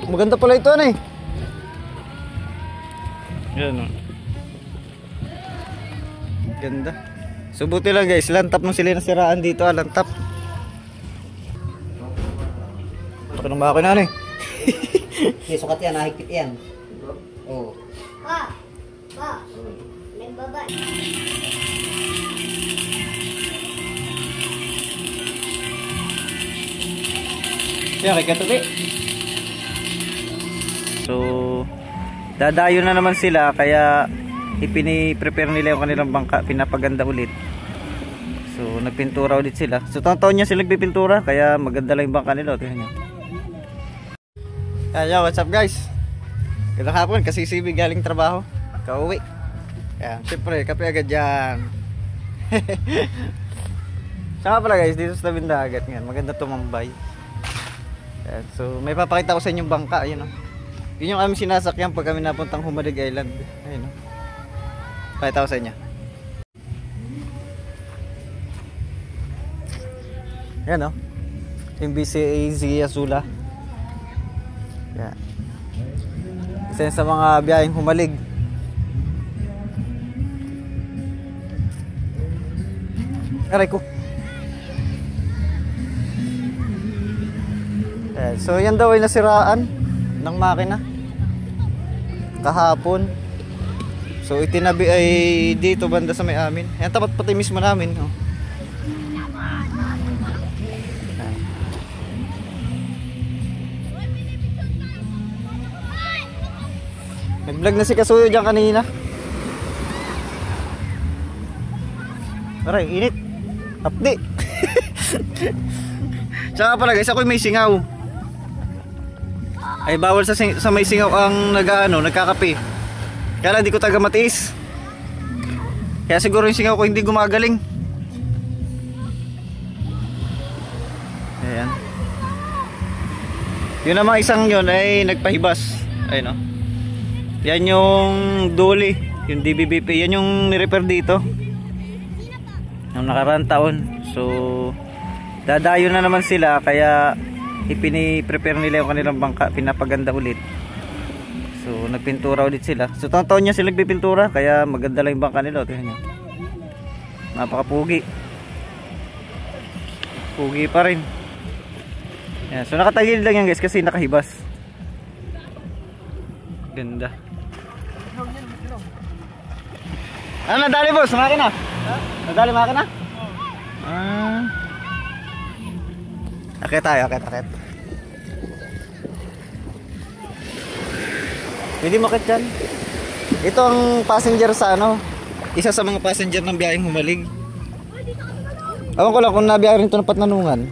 Maganda pala ito, ano eh. Yan o. Ganda. So buti lang guys, lantap nung sila nasiraan dito, lantap. Baka nang bako na ano eh. May sukat yan, nahigpit yan. Oo. Pa! May baba. Yan, kay Katubi. So, dadayo na naman sila, kaya ipini-prepare nila yung kanilang bangka, pinapaganda ulit. So, nagpintura ulit sila. So, taon-taon niya sila nagpipintura, kaya maganda lang yung bangka nila. Tingnan niyo. Yo, what's up guys? Gandang hapon, kasi CB galing trabaho, kauwi. Yan, syempre, kape agad dyan. Saka pala guys, dito sa tabing dagat ngayon, maganda tumambay. Yan, so, may papakita ko sa inyong bangka, ayun o. Yun yung aming sinasakyan pag kami napuntang Humalig Island. Ayun o. Pakita ko sa inyo. Yan o. MBCAZ Azula. Yan. Isa sa mga biyaheng Humalig. Aray ko. Yan. So yan daw ay nasiraan ng makina kahapon. So itinabi ay dito banda sa may amin. Yan, tapat pati mismo namin oh. Nag-vlog na si Kasuyo dyan kanina. Aray, init. Hapdi. Tsaka pala guys, ako may singaw. Ay bawal sa may singaw ang nagkakape. Kaya lang di ko taga matiis. Kaya siguro yung singaw ko hindi gumagaling. Ayan. Yun namang isang yun ay nagpahibas. Ayun o. Yan yung dolly, yung DBBP. Yan yung nirepair dito yung nakaraang taon. So dadayo na naman sila, kaya ipini-prepare nila yung kanilang bangka, pinapaganda ulit. So nagpintura ulit sila. So taon-taon niya sila nagpipintura, kaya maganda lang yung bangka nila. Tingnan niyo. Napakapugi. Pugi pa rin. Yan. So nakatagilid lang yan guys kasi nakahibas. Ganda. Ano nadali boss? Makina? Nadali makina? Akit tayo, akit. Pwede makit dyan. Ito ang passenger sa isa sa mga passenger ng biyaheng Humalig. Awan ko lang kung nabiyahe rin ito ng Patnanungan.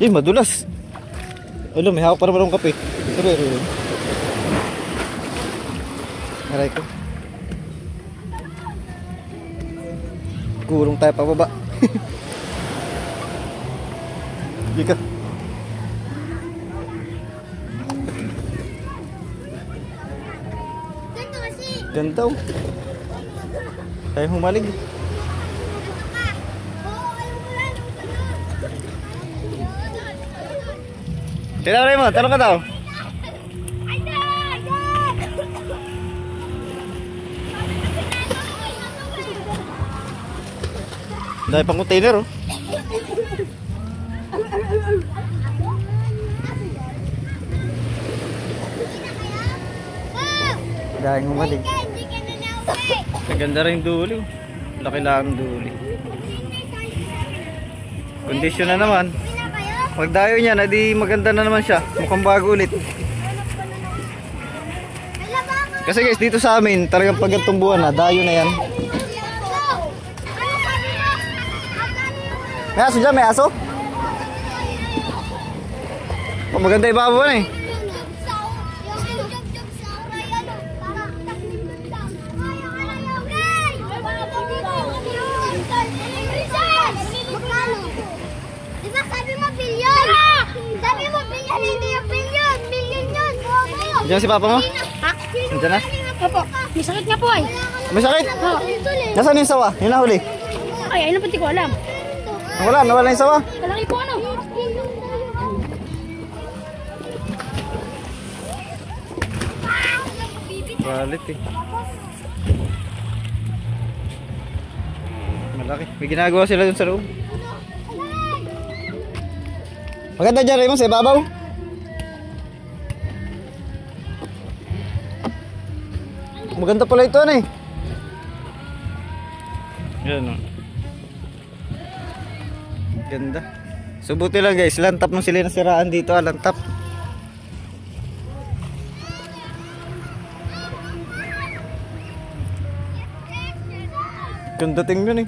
Madulas. May hawak pa naman ng kape. Aray ko. Gulong tayo pababa. Dika. Ganda oh. Tayo Humalig. Tinawari mo, tanong ka daw. Dahil pang container oh. Dahil Humalig. Maganda rin duli. Laki lang duli. Kondisyon na naman. Pagdayo niya, di maganda na naman siya. Mukhang bago ulit. Kasi guys, dito sa amin, talagang pag gantong buwan na, dayo na yan. May aso dyan, may aso? Maganda yung babuan eh. Diyan si papa mo? Ha? Diyan na? Opo. May sakit nga po ay. May sakit? Oo. Nasaan yung sawa? Yung nahuli? Ay, ayun ang pati ko alam. Nawala yung sawa? Malaki po ano? Quality. Malaki. May ginagawa sila dun sa loob. Maganda dyan, Raymond, sa ibabaw. Maganda pala ito, ano eh. Yan o. Ganda. Subuti lang guys, lantap nung sila nasiraan dito, lantap. Ganda tingnan eh.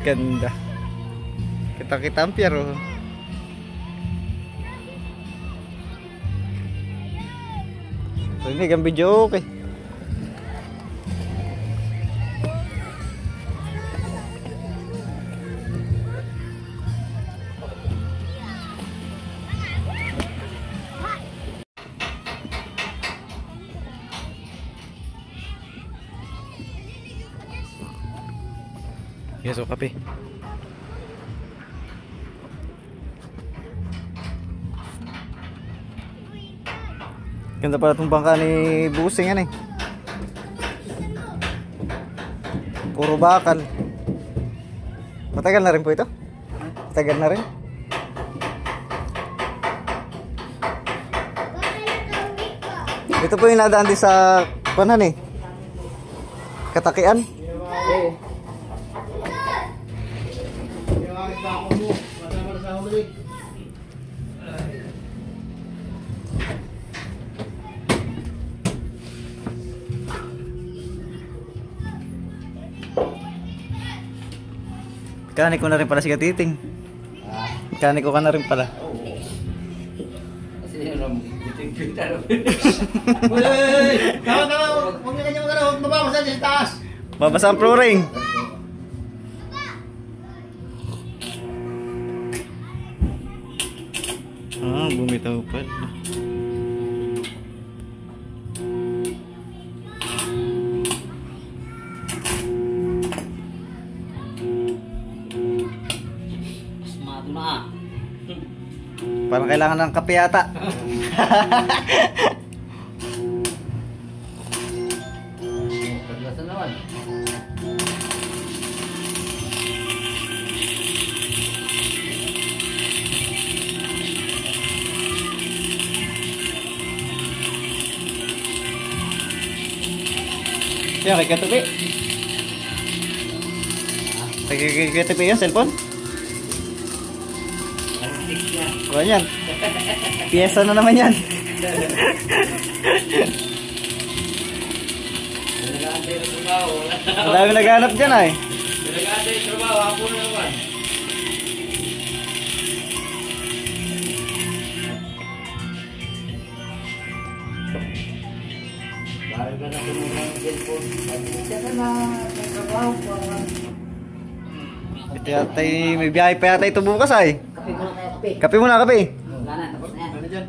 Ganda. Kita-kita ang pier oh. Ini ang video okay. Yes, kape. Ganda pala itong bangka ni Busing yan eh. Puro bakal. Matagal na rin po ito? Matagal na rin? Ito po yung nadaan din sa panan eh. Katakian. Mekaniko na rin pala si Katiting. Mekaniko ka na rin pala. Kasi yun ang biting-biting na. Huwag na kanya magano, huwag mababasa sa taas. Babasa ang flooring. Bumitaw pala. Parang kailangan ng kape yata. Paglasan naman. Yan, kay Katupi. Kay Katupi yan, cellphone? O yan. Piyesa na naman yan. Ang dami naghanap dyan ay. Nag-aantay yung trabaho, hapon na naman. Bahay ka na kung mga cellphone. Pag-isya ka na, nagtrabaho pa. Ito yata may biyahe pa yata ito bukas ay. Kape mo na kayo, kape. Kape muna, kape. Wala na, tapos na yan. Ano dyan?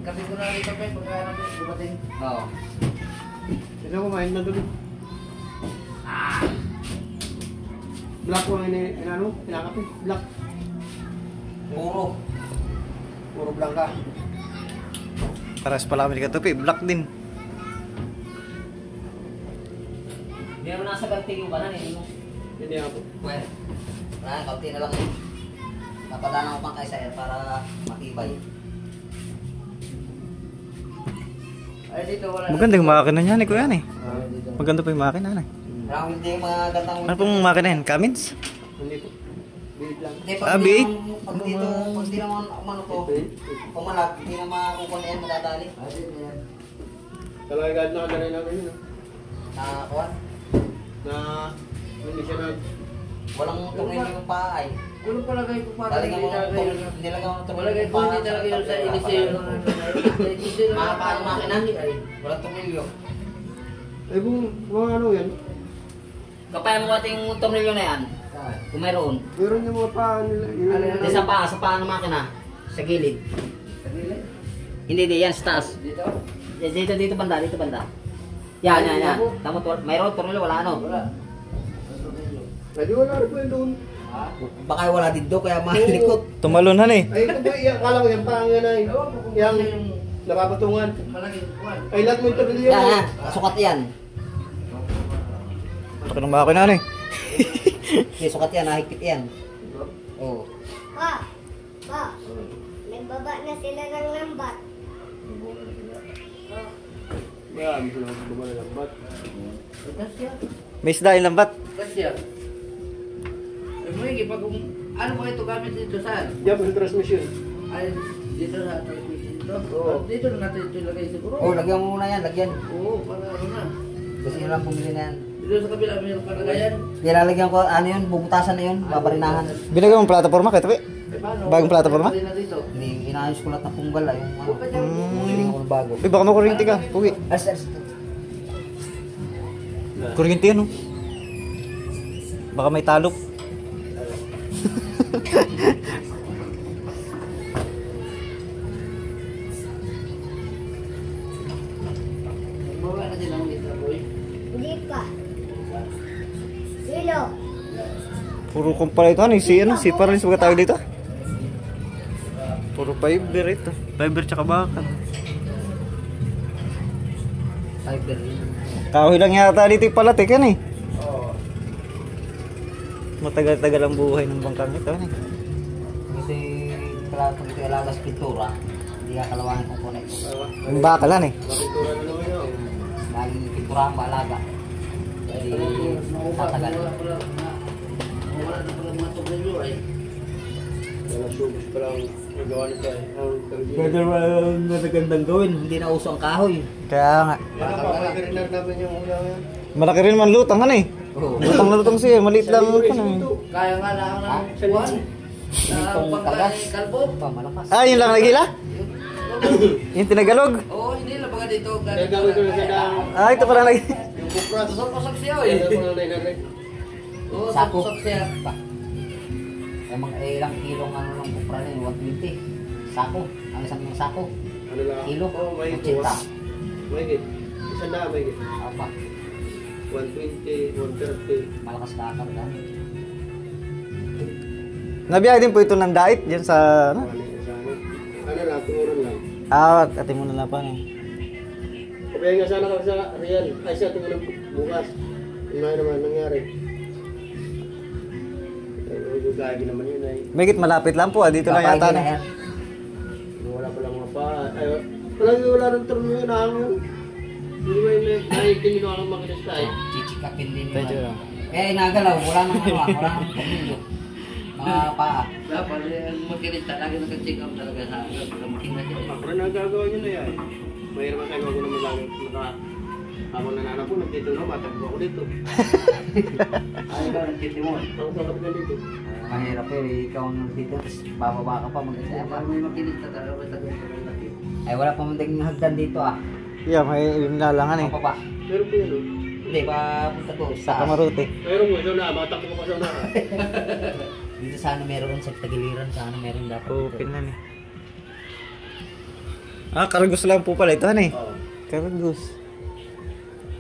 Kape ko na rin kape, pagkaharap yung dumating. Oo. Ito kumain na doon. Black ko ang ano, pinakape. Black. Puro blanca. Paras pala kami ni Katupi, black din. Hindi naman nasa ganting yung banan eh. Hindi ako. Well, kaunti na lang eh. Napadaan ako pang kaisa eh para matibay. Ay dito wala. Maganda yung makina niya ni Kuya eh. Maganda pa yung makina eh. Marami hindi yung mga gandang. Ano pong makina yan? Cummins? Hindi po. Bihit lang. Hindi, Ah, bait? Pag dito, pag di naman umano to, pumalak, hindi na makukun na yan, madadali. Talagad na kadalay namin yun. Kuhan, Na hindi siya nag... walang tungin yung paa ay. Walang palagay ko para Talagang nilagang mo tungin yung paa. Hindi talaga yun sa inisyo. Mahaba ang makina, walang tumilyo. Eh kung mga ano yan, Kapaya mo ating tornilyo na yan, kung mayroon. meron yung mga paa nila. Hindi sa paa ng makina, sa gilid. Sa gilid? Hindi, yan sa taas. Dito? Dito banda, dito banda. Yan. Tama, mayroon tornilyo, wala ano? Wala. Hindi wala rin po yun doon. Baka wala dito, kaya malikot. Tumalunhan eh. Ay, ito ba, kala ko yan parang yan ay, yung napapatungan. Ay, lahat mo ito rin yun. Yan, sukat yan. Laki ng makina eh. Okay, sukat yan, nahigpit yan. Oo. Pa, nagbaba na sila ng lambat. Yan, bumala lang. Ba't? May isda yung lambat. Kasya. Pag ano mo ito gamit dito saan? Yan po sa transmission. Ay, dito sa transmission dito. Oo. Dito na natin ito ilagay siguro. Oh, lagyan mo muna yan, lagyan. Oo, para ano na. Kasi yun lang bumili na yan. Dito sa kabila mayroon pa lagayan. Nilalagyan ko, ano yun, bubutasan na yun, babarinahan. Binagawa mong plataforma kaya tabi. Eh, paano? Bagong plataforma? Pwede na dito. Hindi, inayos ko lahat ng punggal yung ano. Bumili ko ng bago. Uy, baka makuryente ka. Pugi. Ars. Kuryente yan oh. Baka may talok. Bawa na din ang dito, boy. Hindi pa. Silo. Puro kumpara ito. Ano? Si Parlins mga tawag dito. Puro fiber ito. Fiber tsaka bakal. Fiber yun. Kahoy lang yata dito yung palatikan eh. Oo. Matagal-tagal ang buhay ng bangkang ito. Eh. Kasi kung ito alagas pintura, hindi kakalawangin kung connect. Yung bakalan eh. Makitura na naman yun. Laging pintura ang maalaga. Hindi tatagal. Wala na pala mga tornilyo ay. Wala subos pa lang nagawa nito ay. Pwede magandang gawin. Hindi na uso ang kahoy. Kaya nga. Yan ang papagarin na namin yung ulang yan. Malaki rin man lutang ano eh. Oo. Lutang na lutang siya. Maliit lang Sa ano eh. ito. Kaya nga lang Ha? ng buwan. Itong Pagkain kagas. kalbo. Pa, malakas. Ah, yun lang nagila? Yung tinagalog? Oo, hindi lang baga dito. Kaya gawin ko na siya ng Ah, ito pala nag... yung kupras. Pasok siya Kaya eh. ko na 900. Oo, Sako. pasok siya. Pa. Yung mga ilang kilong ano ng kupra na yun, 120. Sako. Ang isang sako. Ano lang? Kilo. Oh, may 80. May git. Isa na may git. Apa. 120, 130. Malakas kakarga. Nabiyahe din po ito ng diet dyan sa... Ano? Ano lang, tumuran lang. Ah, ate mo na lang pa eh. Kaya nga sana kami sa Rian. Ay siya tumuran bukas. Ano naman nangyari? Ay, gagagi naman yun ay. Megit malapit lang po ah. Dito lang yata. na No? yan. Wala pa lang mga pa. Ay, wala ng turno yun hangin. Hindi ba yun nakikinig ako ng makinista ay. Chichikapin din Medyo yun. lang. Kaya inagalaw, wala nang ano ah, wala nang pamilyo. Mga paa. Dapat makinig talaga nag-check up talaga sa akin. Pagka makina siya. Ako rin nagagawa nyo na yan. Mahirap ang tagawa ko naman lang. Ako nanana po, nagtito na, matagpo ako dito. Ay, ba, nagtiti mo. Ang sarap na dito. Mahirap eh, ikaw nang dito, tapos bababa ka pa mag-isa Kaya pa. para may makinig ka talaga, may tagal ka laki. Ay wala pa man ding hagdan dito ah. Yeah, may yung lalangan eh. Ano pa ba? Meron po yun. oh. Hindi, papunta to. Sa Kamaruti. Meron po, ito na, matakbo ko pa sa na. Dito sana meron sa tagiliran, sana meron dapat dito. Open na eh. Ah, Karagos lang po pala ito eh. Oo. Karagos.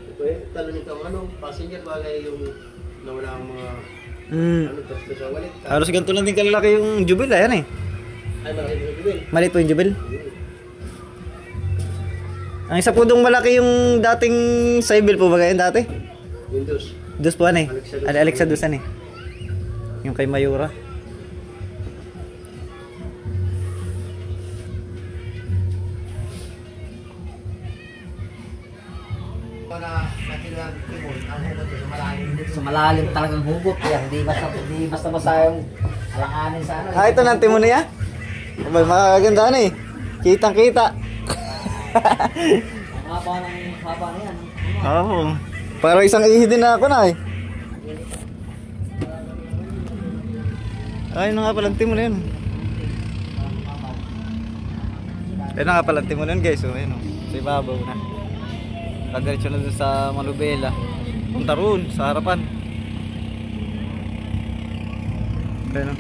Ito eh, talo nito ang ano, passenger bagay yung nawala ang mga ano, tapos sa walit. Halos ganito lang din kalalaki yung jubil ayan eh. Ay, malaki sa bibil. Maliit po yung jubil. Ang isa po dong malaki yung dating Cybil po ba ganyan dati? Windows. Dos po ano eh. Alexa Dos. Alexa Dos ano eh. Yung kay Mayura. Sa malalim talagang hugot yan, hindi basta yung alanganin sa ano. Ah, ito ng timo niya? Abay, magaganda na eh. Kitang kita. Ang haba na yan. Oo. Para isang ihi din na ako na eh. Ay, ano nga palang timo na yun. Ayun nga palang timo na yun guys. So, ayun o. Sa ibabaw na. Kadiretso na dun sa Malubela. Punta roon, sa harapan. Ayun o.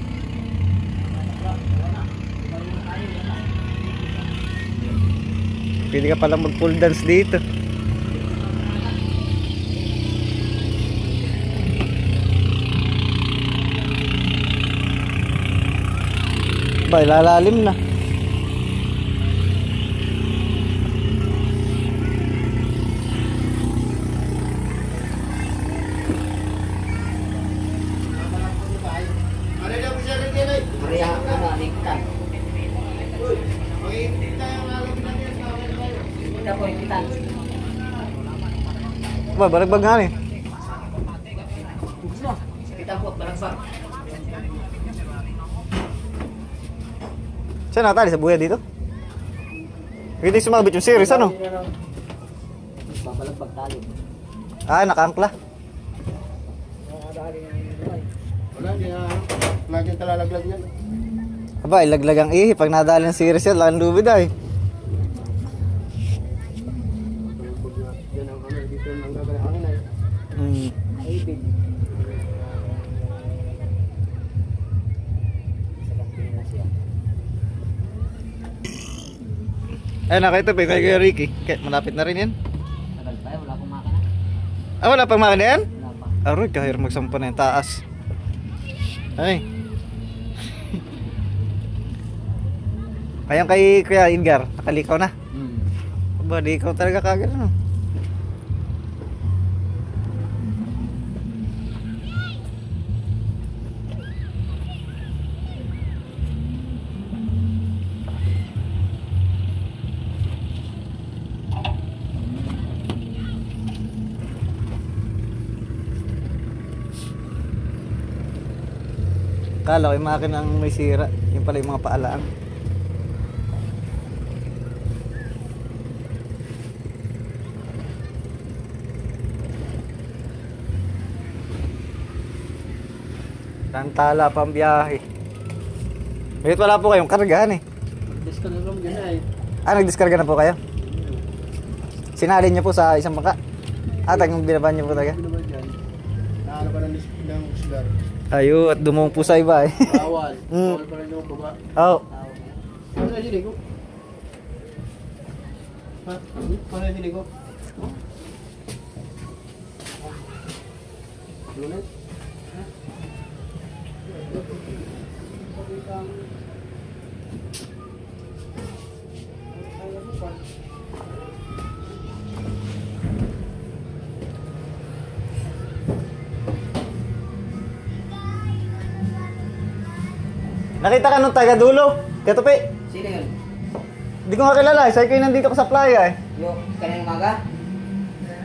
Pwede ka pala mag pole dance dito. Ba, ilalalim na. Maria, ano, alikitan. Kita po, ikitan. Ba, balagbag nga eh. Kita po, balagbag. Saan nakatali? Sa buya dito? Pwede sumabit yung series, ano? Babalagbag tali. Ah, nakaangkla. Wala, hindi na. Wala dyan talalaglag yan. Aba, ilaglag ang ihi. Pag nadali ng series yan, laking lubid ay. Yan ang ano, dito ang gagawin hangin ay. Ibig. Sa siya. Ay, nakita pa kay Kuya Ricky. Kaya, malapit na rin yan. Tagal tayo, wala akong makina. Ah, wala pang makina yan? Wala pa. Aroy, kahir magsampa na yung taas. Ay. Ayun kay Kuya Edgar, nakalikaw na. Aba, di ikaw talaga kagad, ano? Kala ko yung makina ang may sira. Yung pala yung mga paalaan. Tantala pang biyahe. Bakit wala po kayong kargahan eh? Disco na lang dyan ay. Ah, nagdiskarga na po kayo? Sinalin niyo po sa isang bangka? Ah, tagang binaban niyo po talaga? Ano ba dyan? Naano pa ng sigar. Ayo, at dumong po sa iba eh. Bawal. Bawal pa rin yung baba. Oh, Ano na sinig ko? Ha? Ano na sinig ko? Lunet? nakita ka nung taga dulo? Katupi? Sino yun? Hindi ko nga kilala eh. Sabi ko yung nandito ko sa playa eh. Yung kanina umaga?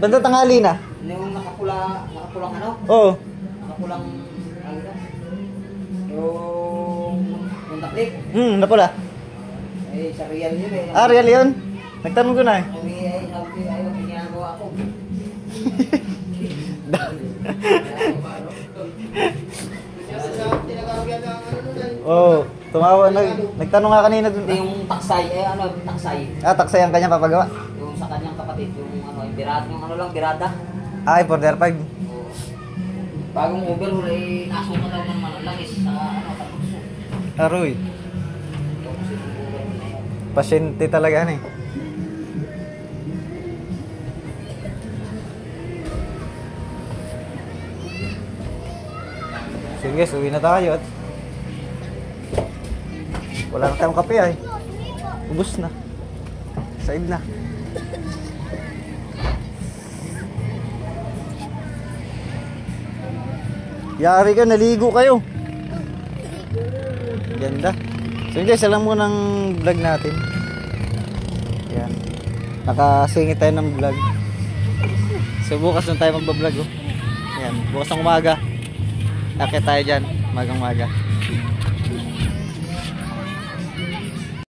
Banda tanghali na. Yung nakapulang ano? Oo. Nakapulang ano ito? Yung taklik? Napula. Eh, sa real yun eh. Ah, real yun? Nagtanong ko na eh. Sabi ayaw, ginagawa ako. Oo. Tumawa. Nagtanong nga kanina dun. Hindi yung taksay, taksay. Ah, taksay ang kanya papagawa. Yung sa kanyang kapatid, yung birada, yung ano lang, birada. Ah, border 5. Bagong Uber, huli, nasuka daw ng malalangis sa Kapuso. Aroy. Pasyente talaga ano eh. Sige, uwi na tayo at wala na tayong kape ay. Ubus na. Said na. Yari ka, naligo kayo. Ganda. So guys, alam mo ng vlog natin. Yan. Nakasingit tayo ng vlog. So bukas na tayo magbablog oh. Yan, bukas ng umaga. Akit tayo dyan, magang umaga.